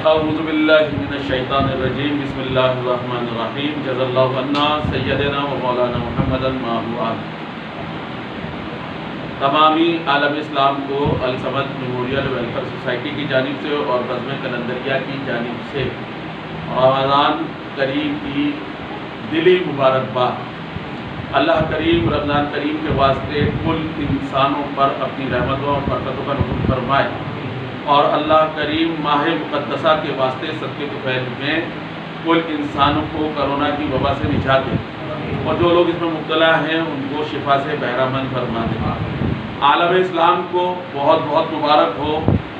اعوذ باللہ من الشیطان الرجیم بسم اللہ الرحمن الرحیم جزا اللہ عنا سیدنا و مولانا محمد المعبود۔ تمامی عالم اسلام کو الصمد میموریل ویلفیئر سوسائٹی کی جانب سے اور بزم کلندریہ کی جانب سے رمضان کریم کی دلی مبارکباد۔ اللہ کریم رمضان کریم کے واسطے کل انسانوں پر اپنی رحمتوں اور برکتوں کا نزول فرمائے، اور اللہ کریم ماہ مقدسہ کے واسطے صدقے طفیل میں کل انسانوں کو کرونا کی وبا سے نجات دے، اور جو لوگ اس میں مبتلا ہیں ان کو شفا سے بہرامند فرما دے۔ عالم اسلام کو بہت بہت مبارک ہو،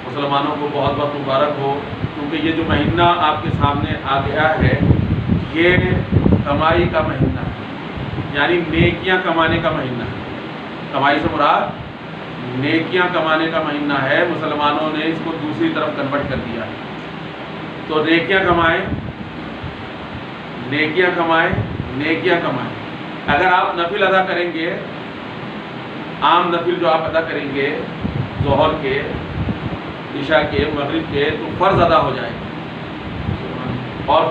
مسلمانوں کو بہت بہت مبارک ہو، کیونکہ یہ جو مہینہ آپ کے سامنے آ گیا ہے یہ کمائی کا مہینہ ہے، یعنی نیکیاں کمانے کا مہینہ ہے۔ کمائی سے مراد نیکیاں کمانے کا مہینہ ہے۔ مسلمانوں نے اس کو دوسری طرف کنورٹ کر دیا ہے۔ تو نیکیاں کمائیں، نیکیاں کمائیں، نیکیاں کمائیں۔ اگر آپ نفل ادا کریں گے، عام نفل جو آپ ادا کریں گے ظہر کے، عشاء کے، مغرب کے، تو فرض ادا ہو جائے گا، اور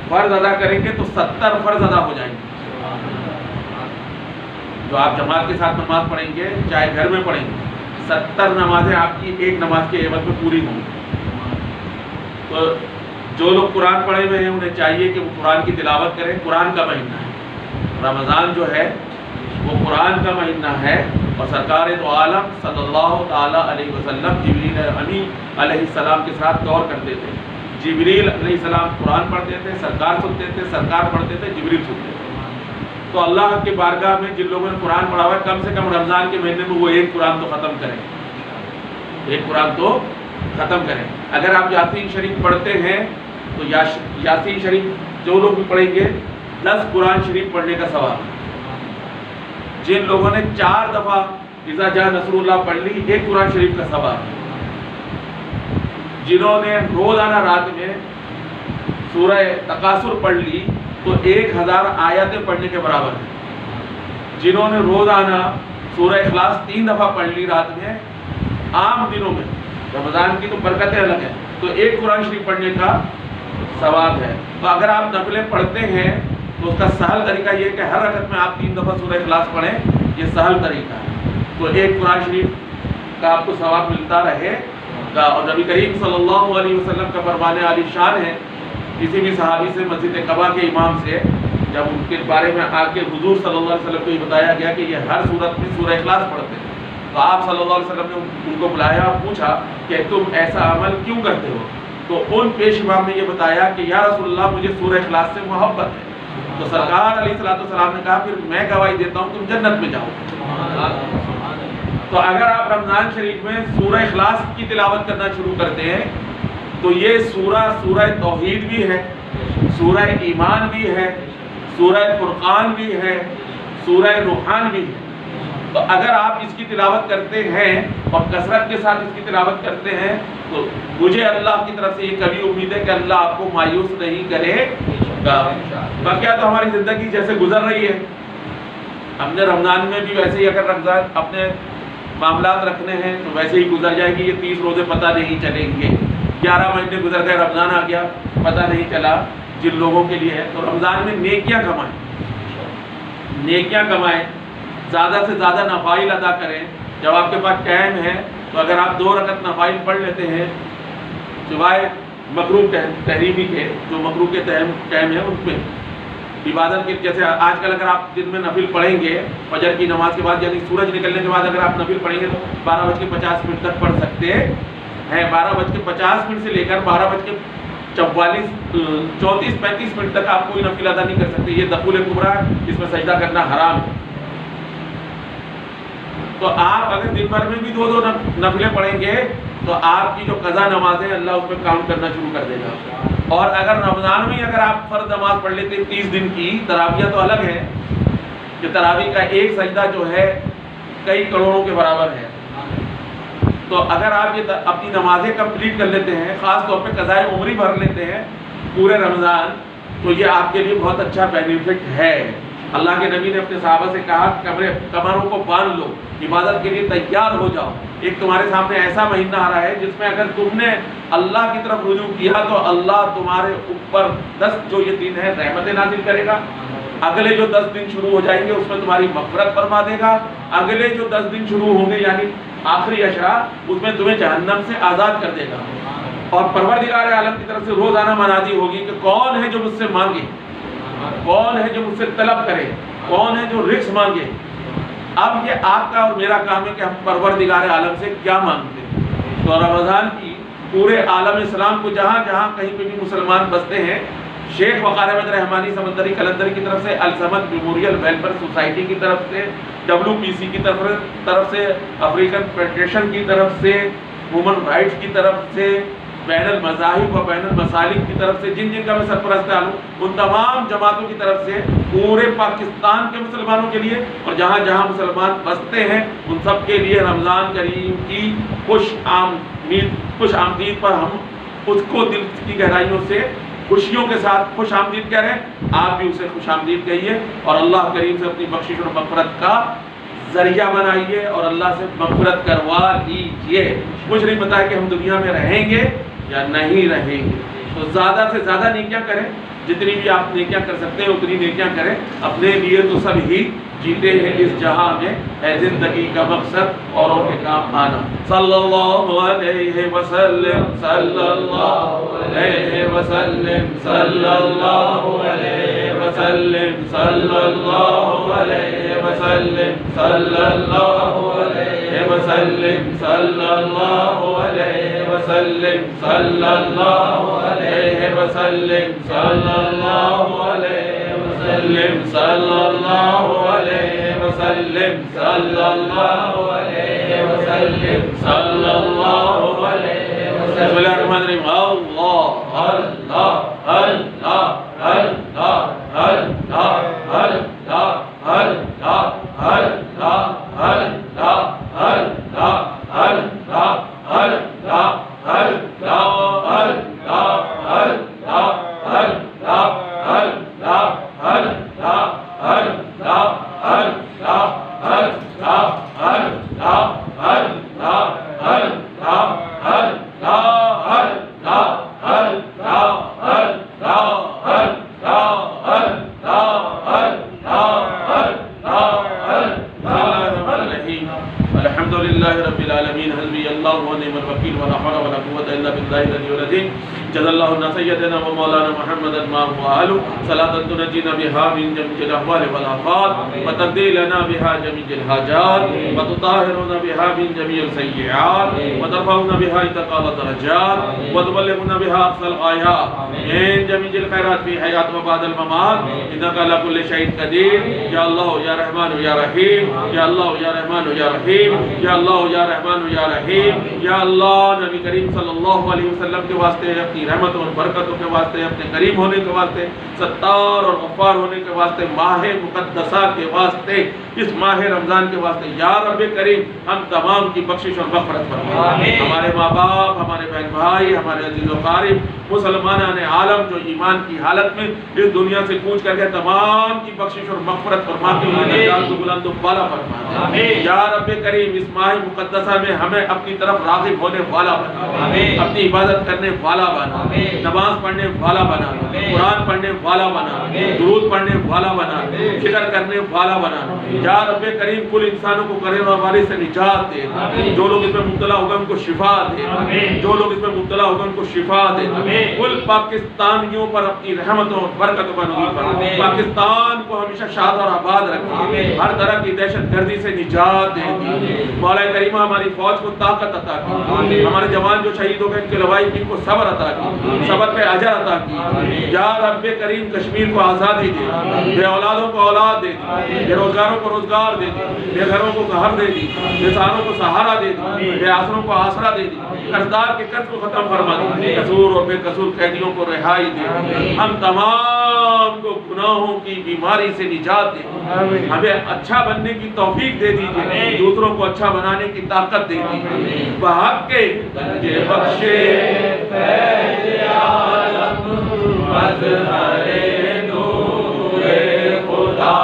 فرض ادا کریں گے تو 70 فرض ادا ہو جائیں گے۔ جو آپ جماعت کے ساتھ نماز پڑھیں گے، چاہے گھر میں پڑھیں گے، 70 نمازیں آپ کی ایک نماز کے عوض میں پوری ہوں گی۔ تو جو لوگ قرآن پڑھے ہوئے ہیں انہیں چاہیے کہ وہ قرآن کی تلاوت کریں۔ قرآن کا مہینہ ہے رمضان، جو ہے وہ قرآن کا مہینہ ہے، اور سرکار دو عالم صلی اللہ تعالیٰ علیہ وسلم جبریل امین علیہ السلام کے ساتھ دور کرتے تھے۔ جبریل علیہ السلام قرآن پڑھتے تھے، سرکار سنتے تھے، سرکار پڑھتے تھے، جبریل سنتے تھے۔ تو اللہ کے بارگاہ میں جن لوگوں نے قرآن پڑھا ہوا ہے، کم سے کم رمضان کے مہینے میں وہ ایک قرآن تو ختم کریں، ایک قرآن تو ختم کریں۔ اگر آپ یاسین شریف پڑھتے ہیں تو یاسین شریف جو لوگ بھی پڑھیں گے 10 قرآن شریف پڑھنے کا ثواب ہے۔ جن لوگوں نے 4 دفعہ اذا جاء نصر اللہ پڑھ لی، 1 قرآن شریف کا ثواب ہے۔ جنہوں نے روزانہ رات میں سورہ تکاثر پڑھ لی تو 1000 آیتیں پڑھنے کے برابر ہے۔ جنہوں نے روزانہ سورہ اخلاص 3 دفعہ پڑھ لی رات میں، عام دنوں میں، رمضان کی تو برکتیں الگ ہیں، تو 1 قرآن شریف پڑھنے کا ثواب ہے۔ تو اگر آپ نفلیں پڑھتے ہیں تو اس کا سہل طریقہ یہ ہے کہ ہر رکعت میں آپ 3 دفعہ سورہ اخلاص پڑھیں، یہ سہل طریقہ ہے۔ تو 1 قرآن شریف کا آپ کو ثواب ملتا رہے گا۔ اور نبی کریم صلی اللہ علیہ وسلم کا فرمان عالی شان ہے، کسی بھی صحابی سے مسجد قباء کے امام سے جب ان کے بارے میں آ کے حضور صلی اللہ علیہ وسلم کو یہ بتایا گیا کہ یہ ہر صورت میں سورہ اخلاص پڑھتے ہیں، تو آپ صلی اللہ علیہ وسلم نے ان کو بلایا اور پوچھا کہ تم ایسا عمل کیوں کرتے ہو؟ تو ان پیش امام نے یہ بتایا کہ یا رسول اللہ مجھے سورہ اخلاص سے محبت ہے۔ تو سرکار علیہ السلام نے کہا پھر میں گواہی دیتا ہوں تم جنت میں جاؤ۔ تو اگر آپ رمضان شریف میں سورہ اخلاص کی تلاوت کرنا شروع کرتے ہیں تو یہ سورہ توحید بھی ہے، سورہ ایمان بھی ہے، سورہ فرقان بھی ہے، سورہ روحان بھی ہے۔ تو اگر آپ اس کی تلاوت کرتے ہیں اور کثرت کے ساتھ اس کی تلاوت کرتے ہیں تو مجھے اللہ کی طرف سے یہ کبھی امید ہے کہ اللہ آپ کو مایوس نہیں کرے گا۔ باقی تو ہماری زندگی جیسے گزر رہی ہے، ہم نے رمضان میں بھی ویسے ہی اگر رمضان اپنے معاملات رکھنے ہیں تو ویسے ہی گزر جائے گی۔ یہ 30 روزے پتہ نہیں چلیں گے، 11 مہینے گزر گئے، رمضان آ گیا، پتہ نہیں چلا۔ جن لوگوں کے لیے ہے تو رمضان میں نیکیاں کمائیں، نیکیاں کمائیں، زیادہ سے زیادہ نفائل ادا کریں۔ جب آپ کے پاس ٹائم ہے تو اگر آپ 2 رکعت نفائل پڑھ لیتے ہیں سوائے مکروہ تحریمی کے، جو مکروہ کے ٹائم ہے ان میں عبادت کے، جیسے آج کل اگر آپ دن میں نفل پڑھیں گے فجر کی نماز کے بعد، یعنی سورج نکلنے کے بعد اگر آپ نفل پڑھیں گے تو 12:50 تک پڑھ سکتے ہیں۔ 12:50 سے لے کر 12:34-35 تک آپ کوئی نفل ادا نہیں کر سکتے۔ یہ دخول کبریٰ ہے، اس میں سجدہ کرنا حرام ہے۔ تو آپ اگر دن بھر میں بھی 2 نفلیں پڑھیں گے تو آپ کی جو قضا نماز ہے اللہ اس میں کاؤنٹ کرنا شروع کر دے گا۔ اور اگر رمضان میں اگر آپ فرض نماز پڑھ لیتے ہیں 30 دن کی، تراویح تو الگ ہے کہ تراویح کا ایک سجدہ جو ہے کئی کروڑوں کے برابر ہے۔ تو اگر آپ یہ اپنی نمازیں کمپلیٹ کر لیتے ہیں، خاص طور پہ قضائے عمری بھر لیتے ہیں پورے رمضان، تو یہ آپ کے لیے بہت اچھا بینیفٹ ہے۔ اللہ کے نبی نے اپنے صحابہ سے کہا کمروں کو باندھ لو، عبادت کے لیے تیار ہو جاؤ۔ ایک تمہارے سامنے ایسا مہینہ آ رہا ہے جس میں اگر تم نے اللہ کی طرف رجوع کیا تو اللہ تمہارے اوپر 10 جو یہ دن ہے رحمتیں نازل کرے گا، اگلے جو 10 دن شروع ہو جائیں گے اس میں تمہاری مغفرت فرما دے گا، اگلے جو 10 دن شروع ہوں گے یعنی آخری عشرہ اس میں تمہیں جہنم سے آزاد کر دے گا۔ اور پروردگار عالم کی طرف سے روزانہ منادی ہوگی کہ کون ہے جو مجھ سے مانگے، کون ہے جو مجھ سے طلب کرے، کون ہے جو رزق مانگے۔ اب یہ آپ کا اور میرا کام ہے کہ ہم پروردگار عالم سے کیا مانگتے ہیں۔ تو رمضان کی پورے عالم اسلام کو جہاں جہاں کہیں پہ بھی مسلمان بستے ہیں، شیخ وقار احمد رحمانی سمندری قلندر کی طرف سے، الصمد میموریل ویلفیئر سوسائٹی کی طرف سے، WPC کی طرف سے، افریقن فیڈریشن کی طرف سے، ہیومن رائٹس کی طرف سے، بین المذاہب و بین المسالک کی طرف سے، جن کا میں سرپرست ہوں، ان تمام جماعتوں کی طرف سے پورے پاکستان کے مسلمانوں کے لیے اور جہاں جہاں مسلمان بستے ہیں ان سب کے لیے رمضان کریم کی خوش آمدید پر ہم اس کو دل کی گہرائیوں سے خوشیوں کے ساتھ خوش آمدید کہہ رہے ہیں۔ آپ بھی اسے خوش آمدید کہیے اور اللہ کریم سے اپنی بخشش اور مغفرت کا ذریعہ بنائیے اور اللہ سے مغفرت کروا لیجیے۔ کچھ نہیں پتا ہے کہ ہم دنیا میں رہیں گے یا نہیں رہیں گے، تو زیادہ سے زیادہ نیکیاں کریں، جتنی بھی آپ نیکیاں کر سکتے ہیں اتنی نیکیاں کریں۔ اپنے لیے تو سب ہی جیتے ہیں اس جہاں میں، ہے زندگی کا مقصد اوروں کے کام آنا۔ صلی اللہ علیہ وسلم، صلی اللہ علیہ وسلم، صلی اللہ علیہ وسلم، صلی اللہ علیہ وسلم، صلی اللہ علیہ وسلم، صلی اللہ علیہ وسلم، صلی اللہ علیہ وسلم، صلی اللہ علیہ وسلم، صلی اللہ علیہ وسلم، صلی اللہ علیہ وسلم، صلی اللہ علیہ وسلم۔ بسم اللہ الرحمن الرحیم۔ اللہ اللہ اللہ اللہ اللہ اللہ اللہ اللہ اللہ جزا اللہ عنا سیدنا و مولانا محمد ما هو اهل صلاۃ تنجینا بها من جميع الاحوال والآفات وتقضي لنا بها جميع الحاجات وتطهرنا بها من جميع السيئات وترفعنا بها عندك اعلى الدرجات وتبلغنا بها اقصى الغايات من جميع الخيرات في حياة وبعد الممات انك على كل شيء قدير۔ یا اللہ یا رحمان یا رحیم، یا اللہ یا رحمان یا رحیم، یا اللہ یا رحمان یا رحیم، یا اللہ نبی کریم صلی اللہ علیہ وسلم کے واسطے، اپنی رحمتوں اور برکتوں کے واسطے، اپنے کریم ہونے کے واسطے، ستار اور غفار ہونے کے واسطے، ماہ مقدسہ کے واسطے، اس ماہ رمضان کے واسطے، یا رب کریم ہم تمام کی بخشش اور مغفرت فرما۔ ہمارے ماں باپ، ہمارے بہن بھائی، ہمارے عزیز و قارب مسلمانان عالم جو ایمان کی حالت میں اس دنیا سے کوچ کر گئے، تمام کی بخشش اور مغفرت فرما کے انہیں نجات کو بلند و بالا فرما۔ یا رب کریم اس ماہ مقدسہ میں ہمیں اپنی طرف راغب ہونے والا بنا، اپنی عبادت کرنے والا بنا، نماز پڑھنے والا بنا، قرآن پڑھنے والا بنا، درود پڑھنے والا بنا، فکر کرنے والا بنا۔ یا رب کریم کل انسانوں کو کرے وباری سے نجات دے، جو لوگ اس میں مبتلا ہوگا ان کو شفا دے، جو لوگ اس میں مبتلا ہوگا ان کو شفا دے، کل پاکستانیوں پر اپنی رحمتوں اور برکتوں کا نزول فرما، پاکستان کو ہمیشہ شاد اور آباد رکھے، ہر طرح کی دہشت گردی سے نجات دے دی۔ مولا کریم ہماری فوج کو طاقت عطا کی، ہمارے جوان جو شہید ہو گئے ان کے لوائی ان کو صبر عطا کی، صبر پہ اجر عطا کی۔ یا رب کریم کشمیر کو آزادی دے، بے اولادوں کو اولاد دے دی، بے روزگاروں کو روزگار دے دی، بے گھروں کو گھر دے دی، بے سہاروں کو سہارا دے دی، بے آسروں کو آسرا دے دی، قرضدار کے قرض کو ختم فرما دی، قصور اور بے قصور قیدیوں کو رہائی دے دی، ہم تمام کو گناہوں کی بیماری سے نجات دے، ہمیں اچھا بننے کی توفیق دے دیجئے، دوسروں کو اچھا بنانے کی طاقت دے دیجئے، بحق کے گنجے بخشے فیض عالم مظہر نور خدا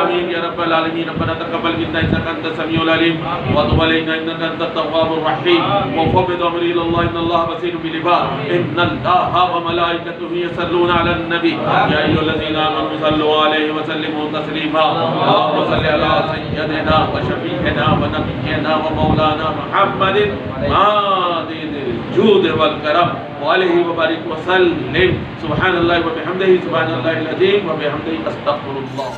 آمين يا رب العالمين. ربنا تقبل منا إنك أنت السميع العليم وتب علينا إنك أنت التواب الرحيم وفوض أمري إلى الله إن الله بصير بالعباد. إن الله وملائكته يصلون على النبي يا أيها الذين آمنوا صلوا عليه وسلموا تسليما. اللهم صل على سيدنا وشفيعنا ونبينا ومولانا محمد عادل الجود والكرم وعليه وبارك وسلم. سبحان الله وبحمده سبحان الله العظيم وبحمده أستغفر الله.